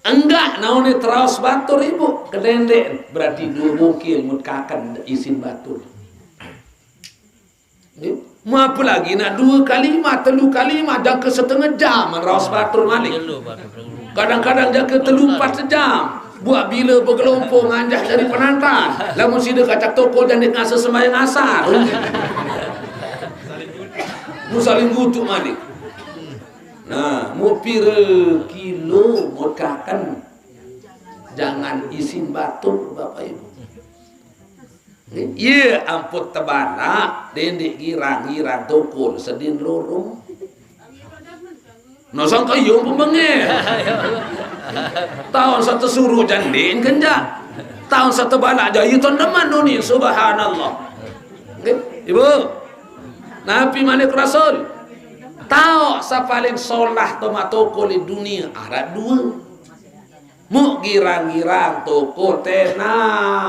enggak naone terus batur ibu kedendek berarti dua bungkil mutkakan isin batur apa lagi nak dua kalimat, telu kalimat dah ke setengah jam raus batur malik. Kadang-kadang dah ke telu 4 jam. Buat bila bergelompong anjah dari penantan. Lamun sida kacak toko dan ngasa sembahyang asar. Musalim butuh malik. Nah, mau pira kilo mukakan jangan isin batur Bapak Ibu. Iya ampun tebana dendek girang tukul sedin lorong nosong kayu pembengir tahun satu suruh jandin kenjak tahun satu bala jaya tondeman nuni subhanallah ibu Nabi Malik Rasul tahu sa paling solah tomatokul di dunia ada dua mu girang-girang toko tena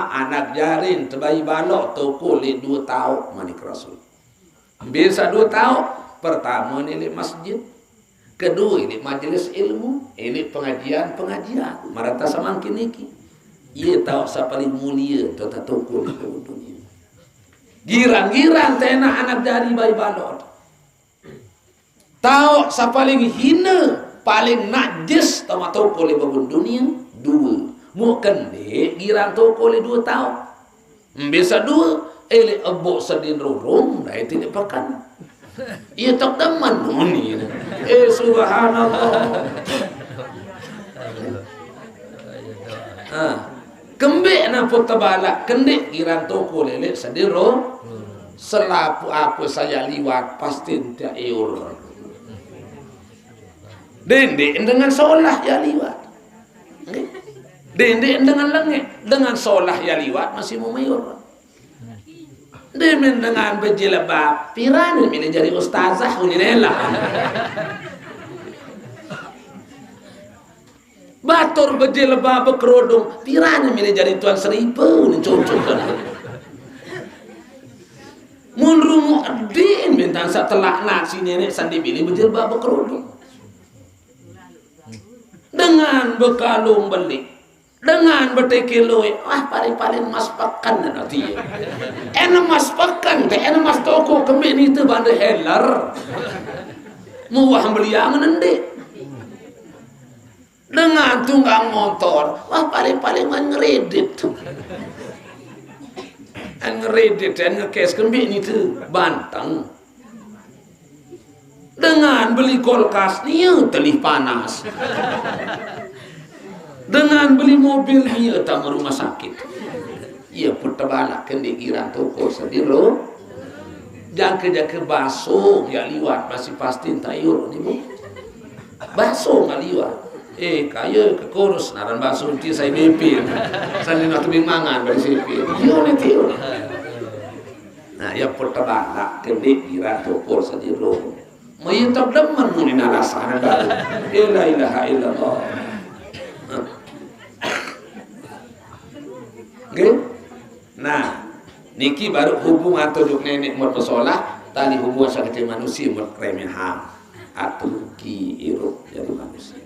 anak jarin tebai balok toko li 2 tahun Manik Rasul biasa 2 tahun pertama ini masjid kedua ini majelis ilmu ini pengajian marata samangkin iki iya tahu sa paling mulia tota toko li dunia girang-girang tena anak jari bai balok tahu sa paling hina paling najis tamat toko le babun dunia 2 mu kende girang toko le 2 tahun bisa 2 ele ebo sedin rorong dah itu ni pakan ia tak deman noni subhanallah kembe na potabala kende girang toko le sedin ro selapu apa saya liwat pasti tak eur dendek dengan solah ya liwat dendek dengan lengek dengan solah ya liwat masih mau mayur demen dengan berjilbab pirani milih jadi ustazah uninela batur berjilbab berkerudung pirani milih jadi tuan seribu unin cocok munrumu adin bintang setelah nasi nenek sandi pilih berjilbab berkerudung dengan bekalung beli dengan bertekiloi paling mas pakan nanti mas pakan mas toko kembali itu bandar helar muah beliang nanti dengan tunggang motor paling ngeredit ngekes kembali itu bantang dengan beli kulkas nih telih panas dengan beli mobil nih tamu rumah sakit iya putabala kendi kirang toko sedilo jangke baso ya liwat masih pasti tayur nih bu baso nggak liwat Kaya ke kurus naran basunti saya mimpi. Sandi nak tebing mangan bari sipi. Yo ni tio. Nah, ya pertebak kedik kira tokor sajiro. Mai tak demen muni narasana baru. La ilaha illallah. Nggih. Nah, niki baru hubungan tujuk nenek mut pesolah, tali hubungan sakit manusia mut remehan atau ki irup jadi manusia.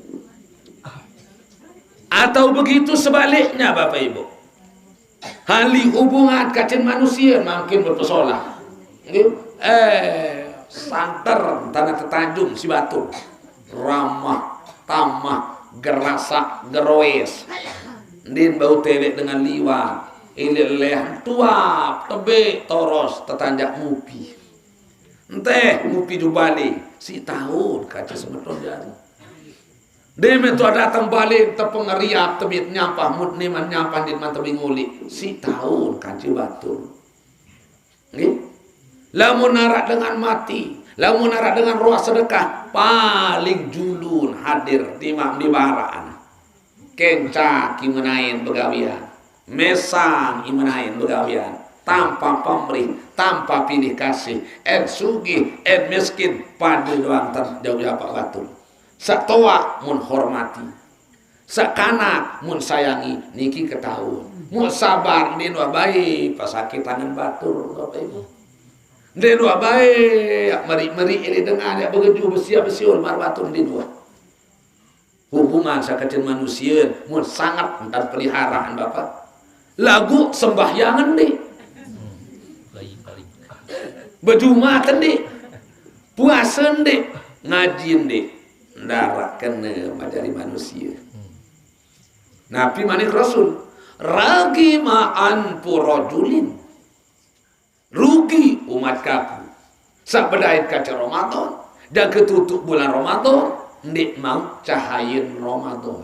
Atau begitu sebaliknya Bapak Ibu. Hali hubungan kacen manusia makin berpesolah. Santer tanah tetanjung si batu. Ramah, tamah, gerasa, geroes. Din bau tewek dengan liwat. Ilileh tuap, tebe, toros, tetanjak mupi. Enteh mupi jubali. Si tahun kaca semeton jari. Deme tu datang balik tepengeriap tebit nyapah mut neman nyapah di man tebing uli si tahun kanci batur. Nggih. Lamun narak dengan mati, lamun narak dengan roh sedekah paling julun hadir di baraan. Kenca kimenain begawian, mesang imenain begawian, tanpa pamrih, tanpa pilih kasih, sugih, miskin pada doang terjauh apa batur. Satoa mun hormati, sakana mun sayangi, niki ketahuan. Mun sabar den wa bae pasakitan batur Bapak Ibu. Den wa bae meri-meri ini dengan ya begeju besia-besiul mar batur den wa. Hubungan sakecen manusia mun sangat entar peliharaan Bapak. Lagu sembahyangan deh. Bejumaten deh. Puasen deh, ngajin deh. Darah kena majari manusia. Nabi manik Rasul ragi ma'an purojulin rugi umat kaku sak bedait kaca Ramadan dan ketutup bulan Ramadan ndik mau cahayin Ramadan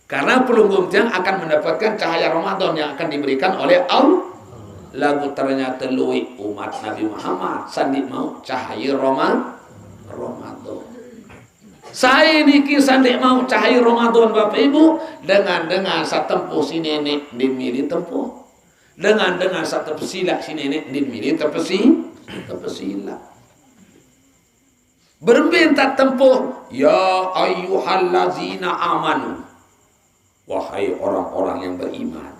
karena pelunggum tiang akan mendapatkan cahaya Ramadan yang akan diberikan oleh Allah. Lagu ternyata luwi umat Nabi Muhammad sandi mau cahaya Ramadan. Saya niki sandi mau cahaya Ramadan Bapak Ibu dengan satempuh si nenek dimilih tempuh. Dengan satu pesila si nenek dimilih tepesila. Berminta tempuh ya ayyuhallazina amanu. Wahai orang-orang yang beriman.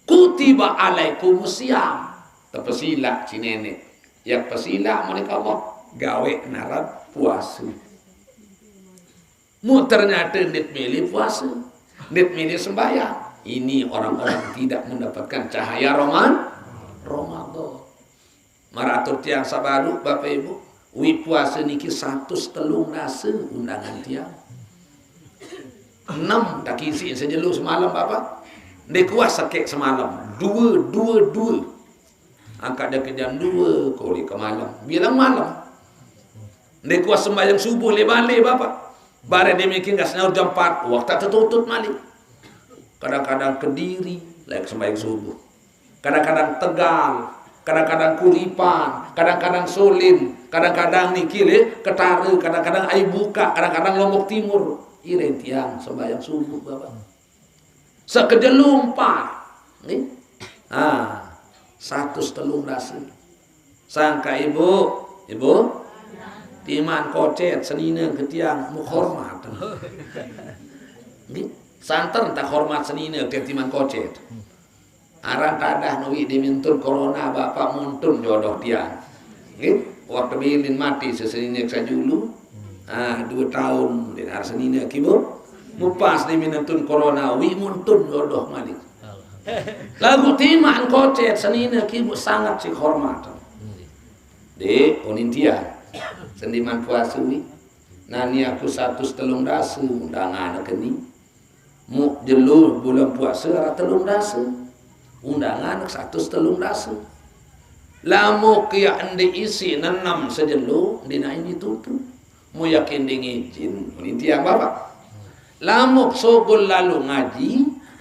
Kutiba alaikumusiyam. Tepesila si nenek. Yang pesila mereka Allah gawe narad puasa. Mu ternyata nit milih puasa, nit milih sembahyang. Ini orang-orang tidak mendapatkan cahaya Ramadan. Maratur tiang sabaru Bapak Ibu, wi puasa niki 103 nase undangan tiang. 6 tak isi sejelu semalam Bapak. Dek kuasa kek semalam. 2. Angkat dia ke jam 2 koli ke malam. Bilang malam. Dek kuasa sembahyang subuh le-bale Bapak. Bare demikian gas nyaur jam 4 waktu tertutup malik. Kadang-kadang Kediri lek sembahyang subuh. Kadang-kadang Tegal, kadang-kadang Kuripan, kadang-kadang Solin, kadang-kadang niki le Ketare, kadang-kadang Aibuka, kadang-kadang Lombok Timur. Iren tiang sembahyang subuh Bapak. Sekejelum 4. Nggih. 103 nasi. Sangka Ibu timan kocet senina ketiang mukhormat. Santen tak hormat senina ke timan kocet. Arang kadah nuwi dimintun corona Bapak muntun jodoh tiang. Waktu bilin mati sesenina sajulu. 2 tahun dengan senina kibo. Mupas dimintun corona wi muntun jodoh malik. Lagu timan kocet senina kibo sangat si hormat. De onintia sendiman puasui nani aku 103 dasa undangan keni mu jelu bulan puasa ara 3 dasa undangan 103 dasa lamu kia ende isi 6 sejelu dina ini tutu mu yakin dingin ini tiang Bapak lamu sogol lalu ngaji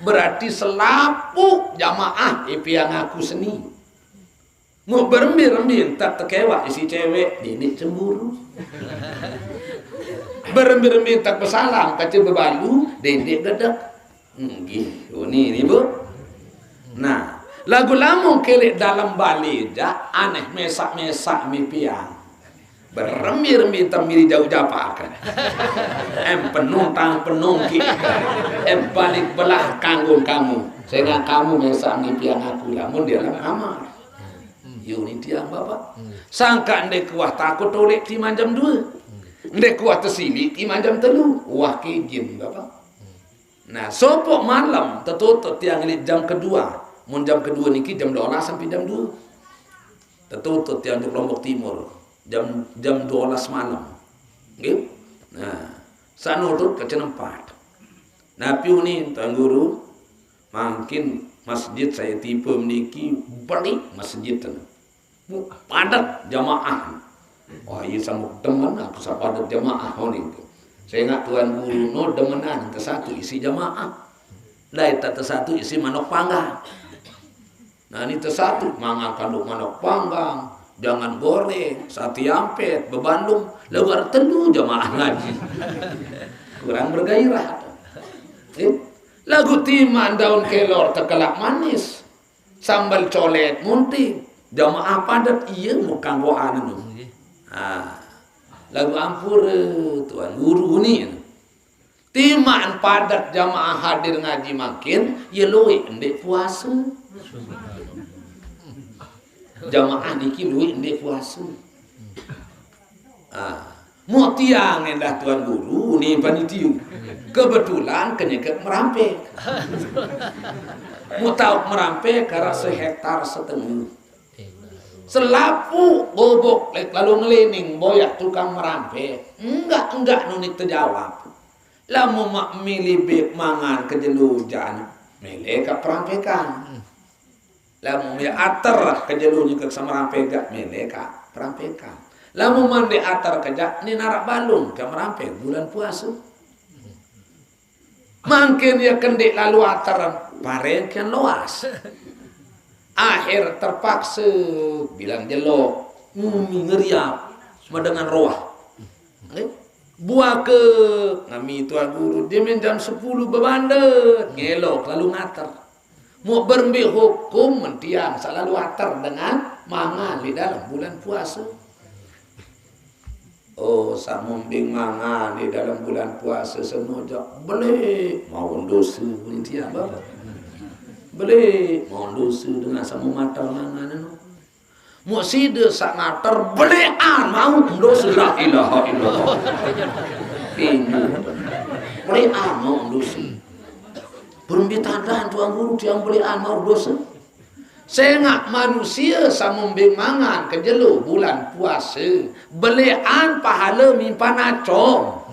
berarti selapu jamaah ipiang aku seni. Mau berembir tak terkewak isi cewek, ini cemburu. Berembi-rembi tak bersalam kaca berbalu dedek gedek. Gitu ni bu. Nah, lagu lamu kelek dalam bali ja aneh mesak-mesak mipiang. Berembi-rembi temiri jauh japakan. Penuh tang penuh ki. Balik belah kanggung kamu. Sehingga kamu mesak mipiang aku lamun dia dalam kamar. Yuni tiang bapak. Sangka ndek kuah takut oleh ti jam 2. Ndek kuah tersilik ti jam 3. Wah kejim bapak. Nah, sopok malam tertutup tiang ini jam kedua. Mun jam kedua niki jam 12 sampai jam 2. Tertutup tiang di Lombok Timur. Jam 12 malam. Nggih. Nah, sanurut ke cenempat. Nah, piunin tuan guru makin masjid saya tipe meniki balik masjid tu. Padat jamaah. Wah, iya sama teman aku padat jamaah ni. Saya ingat tuan guru no demenan tersatu isi jamaah. Lai tak tersatu isi manok panggang. Nah, ini tersatu mangan kandung manok panggang, jangan goreng, sate ampet, bebandung, lebar telu jamaah ngaji. Kurang bergairah. Lagu timan daun kelor tekelak manis, sambal colet munting, jamaah padat iya mukang goan anu. Lagu ampur tuan guru ni. Timan padat jamaah hadir ngaji makin, ya luwe ndek puasa. Jamaah niki luwe ndek puasa. Mau tiang endah tuan guru ni panitiu. Kebetulan kenyeket merampek. Mau tahu merampek karena sehektar setengah. Selapu bobok lalu ngelining boyak tukang merampek. Enggak nunik terjawab. Lamu mak milih bek mangan kejelujan. Milih ke perampekan. Lamu milih atar kejelunya ke sama merampek gak milih ke perampekan. Lamu mandi atar kejak ni narak balung ke merampek bulan puasa. Mungkin ya kendik lalu atar pare kan luas. Akhir terpaksa bilang jelok ngeriap dengan roh. Buah ke ngami tuan guru dia jam 10 bebandet ngelok lalu ngater. Mau bermbi hukum mentiang selalu atar dengan mangan di dalam bulan puasa. Oh, samumbing mangan di dalam bulan puasa senojak boleh mau dosa mentiang bapak. Boleh mau dosa dengan samu mata mangan anu. Mau sida sak ngater belean mau dosa la ilaha illallah. Ini belean mau dosa. Permintaan tuan guru tiang belean mau dosa. Sengak manusia samumbing mangan kejelu bulan puasa belean pahala mimpan acong.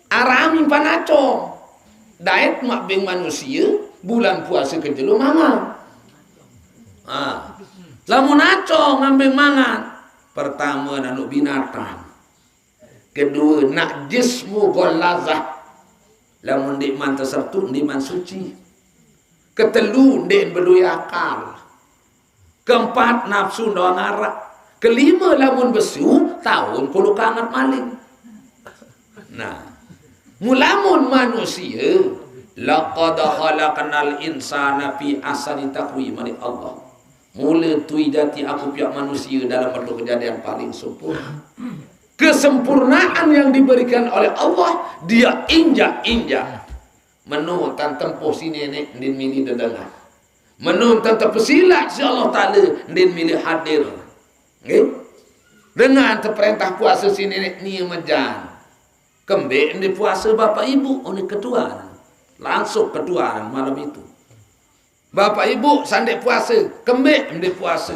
Arah mimpan acong. Daet mak bing manusia bulan puasa kejelu mangan. Lamun acong ngambil mangan. Pertama nanu binatang. Kedua nak jismu golazah. Lamun dik man tersertu dik man suci. Ketelu dik berdui akal. Keempat nafsu doang ngarak. Kelima lamun besu tahun kulu kangat maling. Nah, mulamun manusia laqad khalaqnal insana fi ahsani taqwim Allah. Mula tui jati aku pihak manusia dalam bentuk kejadian paling sempurna. Kesempurnaan yang diberikan oleh Allah dia injak-injak. Menuntan tempoh si nenek din milih dedengan. Menuntan terpesilat si Allah Ta'ala din milih hadir. Okay? Dengan terperintah puasa si nenek ni mejan. Kembali di puasa bapak ibu oleh ketuaan. Langsung ketuaan malam itu. Bapak ibu sandek puasa, kembali di puasa.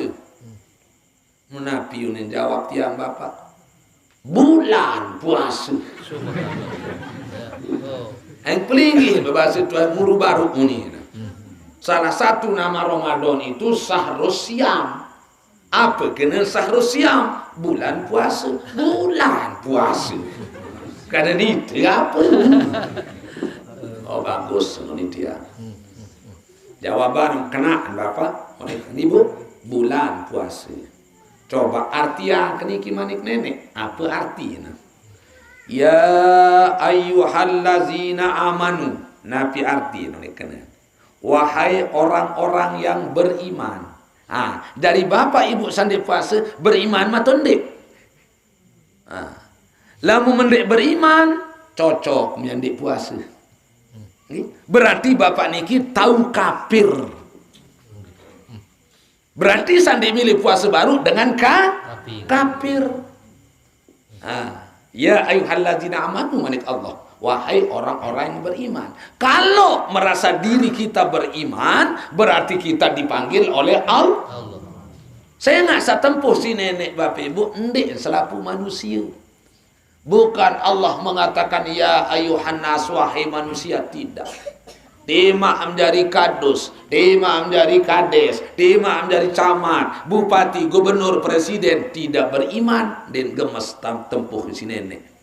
Menapi unin jawab tiang bapak. Bulan puasa. Yang pelinggi berbahasa Tuhan muru baru ini. Salah satu nama Ramadan itu Sahrus Syam. Apa kena Sahrus Syam? Bulan puasa. Bulan puasa. Karena itu apa? Oh bagus ini dia. Jawaban kenaan bapak oleh ibu bulan puasa. Coba artian keniki manik nenek apa artinya? Ya ayyuhallazina amanu. Nabi arti kena. Wahai orang-orang yang beriman. Dari bapak ibu sandi puasa beriman mah tondek. Lamu mendek beriman cocok menyandik puasa. Berarti bapak niki tahu kafir. Berarti sandi milih puasa baru dengan kafir. Ya ayyuhallazina amanu manik Allah. Wahai orang-orang yang beriman. Kalau merasa diri kita beriman, berarti kita dipanggil oleh Allah. Saya nggak setempuh si nenek bapak ibu, ndek selaku manusia. Bukan Allah mengatakan ya ayuhan nas wahai manusia, tidak. Tema menjadi kadus, tema menjadi kades, tema menjadi camat, bupati, gubernur, presiden tidak beriman dan gemes tempuh si nenek.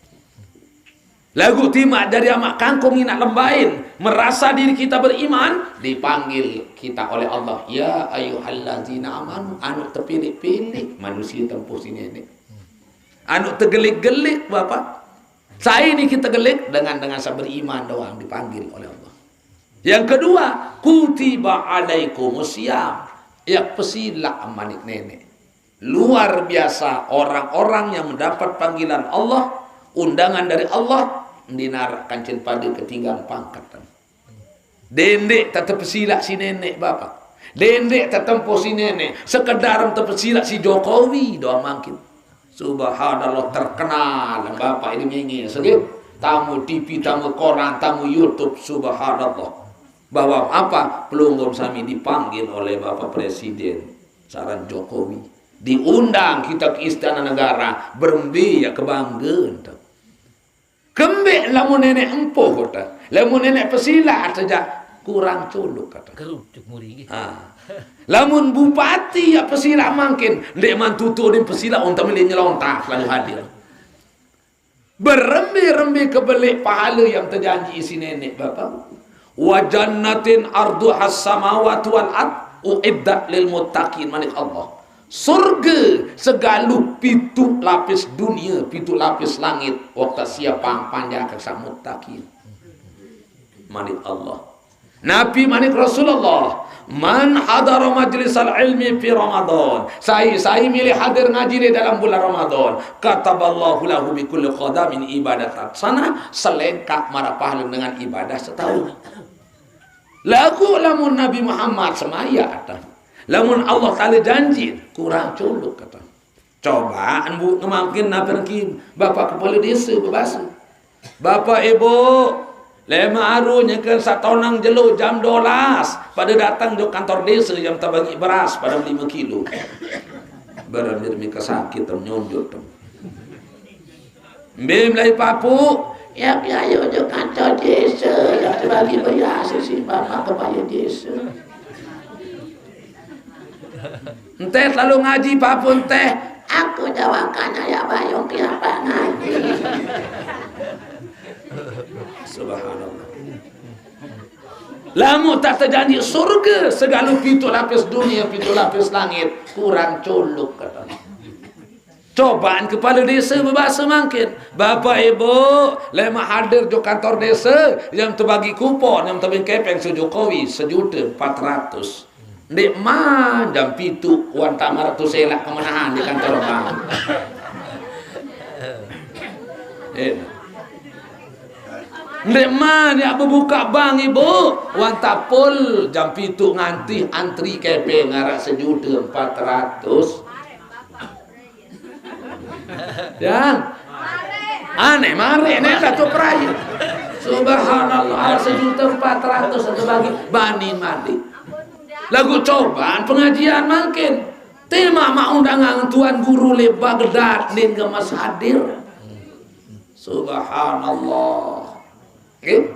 Lagu timak dari amak kangkung inak lembain, merasa diri kita beriman, dipanggil kita oleh Allah. Ya ayyuhallazina amanu, anu terpilih-pilih manusia tempuh sini ini. Anu tergelik-gelik bapak. Saya ini kita gelik dengan saya beriman doang dipanggil oleh Allah. Yang kedua, kutiba alaikumusiyam. Ya pesila manik nenek. Luar biasa orang-orang yang mendapat panggilan Allah, undangan dari Allah, dinarak kancen pada ketinggalan pangkat. Dendek tetap silak si nenek bapak. Dendek tetempo si nenek. Sekedar terpesilak si Jokowi doang mangkin. Subhanallah terkenal bapak ini mengi sedih. Tamu TV, tamu koran, tamu YouTube. Subhanallah. Bahwa apa? Pelunggum sami dipanggil oleh bapak presiden saran Jokowi. Diundang kita ke istana negara. Berembi ya kebanggaan. Kembek lamun nenek empuh kata. Lamun nenek pesilat saja kurang culuk kata. Kerucuk muri. Lamun bupati ya pesilat makin ndek mantutu din pesilat untuk milih nyelontak lalu hadir. Berembi-rembi kebelik pahala yang terjanji isi nenek bapak. Wa jannatin arduhas samawati wal ard uiddat lil muttaqin manik Allah. Surga segaluh pitu lapis dunia, pitu lapis langit. Waktu siapa panjang kesak muttaqin. Manik Allah. Nabi manik Rasulullah. Man hadara majlisal ilmi fi Ramadan. Saya milih hadir ngaji di dalam bulan Ramadan. Kataballahu lahu bi kulli qadamin ibadatan sana selengkap marah pahala dengan ibadah setahun. Lagu lamun Nabi Muhammad semaya atas. Lamun Allah Ta'ala janji kurang culuk kata. Cobaan bu ngemakin naperkin bapak kepala desa berbahasa. Bapak ibu lema arunya ke satonang jelo jam 12 pada datang di kantor desa yang terbagi beras pada 5 kilo. Beramir mika sakit nyonjot. Mbem lai papu ya ayo di kantor desa ya terbagi beras si bapak kepala desa. Enteh selalu ngaji papun teh aku jawakannya ya bayong tiapa ngaji. Subhanallah. Lamu tak terjanji surga segala pintu lapis dunia, pintu lapis langit kurang culuk kata. Cobaan kepala desa berbahasa mungkin. Bapak ibu lema hadir di kantor desa yang terbagi kupon yang terbagi kepeng Jokowi 1.400.000. Ndek man jam pitu wan tamar tu selak kemenahan di kantor bank. Ndek man ya buka bank ibu wan tapul jam pitu nganti antri kepe ngarak 1.400.000. Ya. Aneh mare nek satu perai. Subhanallah 1.400.000 satu bagi bani mati. Lagu cobaan pengajian makin tema mak undangan tuan guru le Baghdad nin gemas hadir. Subhanallah. Okay?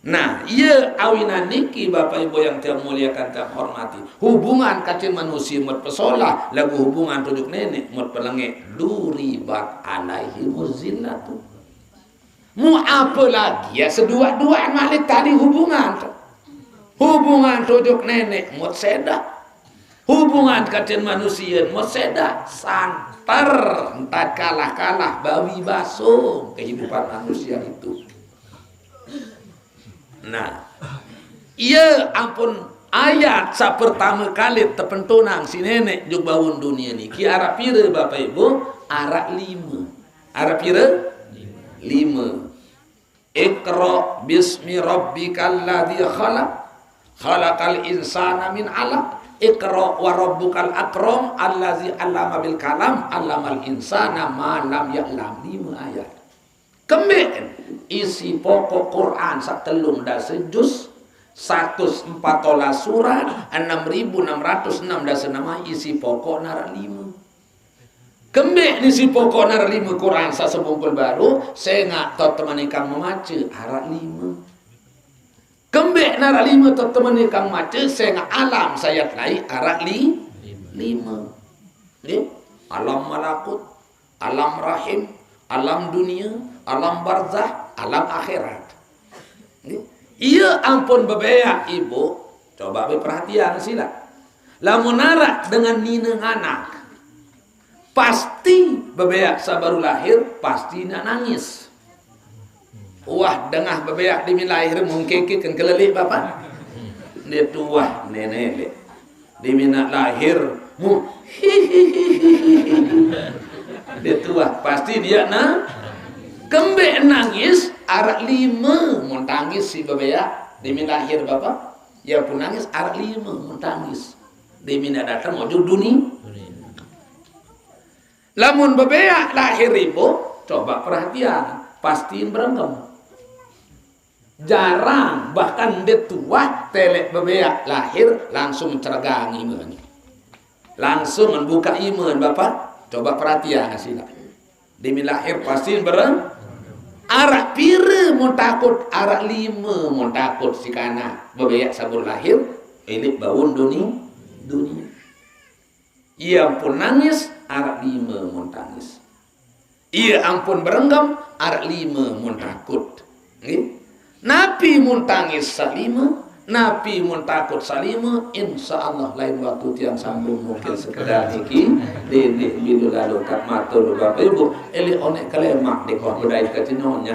Nah, iya awinan niki bapak ibu yang termuliakan terhormati. Hubungan kacin manusia mut pesolah lagu hubungan tujuk nenek mut pelenge duribat alaihi muzillatu. Mu apa lagi ya sedua-dua malik tadi hubungan. Hubungan tujuk nenek mut sedak. hubungan kacian manusia meseda santer entah kalah bawi baso kehidupan manusia itu. Nah, iya ampun ayat sa pertama kali terpentunang si nenek juk bangun dunia ni ki arah pira Bapak Ibu arah 5 arah pira 5 Iqra bismi rabbikal ladzi khalaqal insana min 'alaq Iqra wa rabbukal akram allazi 'allama bil kalam 'allamal insana ma lam ya'lam. 5 ayat. Kemudian isi pokok Quran satelung dasa juz 114 surat 6606 dasa nama isi pokok nara 5. Kemudian isi pokok nara 5 Quran sa sebungkul baru saya nggak tahu teman ikan memaca arah 5. Kembek nara 5 teman kang maca saya nggak alam saya lain arah 5. Alam malakut, alam rahim, alam dunia, alam barzah, alam akhirat. Iya ampun bebeak ibu, coba perhatian sila. Lamun nara dengan nina anak, pasti bebeak sabaru lahir pasti nak nangis. Wah dengah bebeak demi lahir mungkin kan kelelih bapak. Dia tua nenek demi nak lahir mu dia tua pasti dia nak kembek nangis arak 5 mau tangis si bebeak demi lahir bapak. Ya pun nangis arak 5 mau tangis demi nak datang mau dunia. Lamun bebeak lahir ibu coba perhatian pastiin berenggam. Jarang bahkan dia tua telek bebeak lahir langsung cergang iman, langsung membuka iman bapak. Coba perhatian sila demi lahir pasti bereng arak pira mau takut arak 5 mau takut si kana bebeak sabur lahir elik baun dunia. Ia pun nangis arak 5 mau tangis. Ia ampun berenggam arak 5 mau takut. Nabi mun tangis salima, Nabi mun takut salima, insyaallah lain waktu tiang sambung mungkin sekedar iki dene bidu lalu kat matur Bapak Ibu eli onek kalemak di kau bedai kacinonya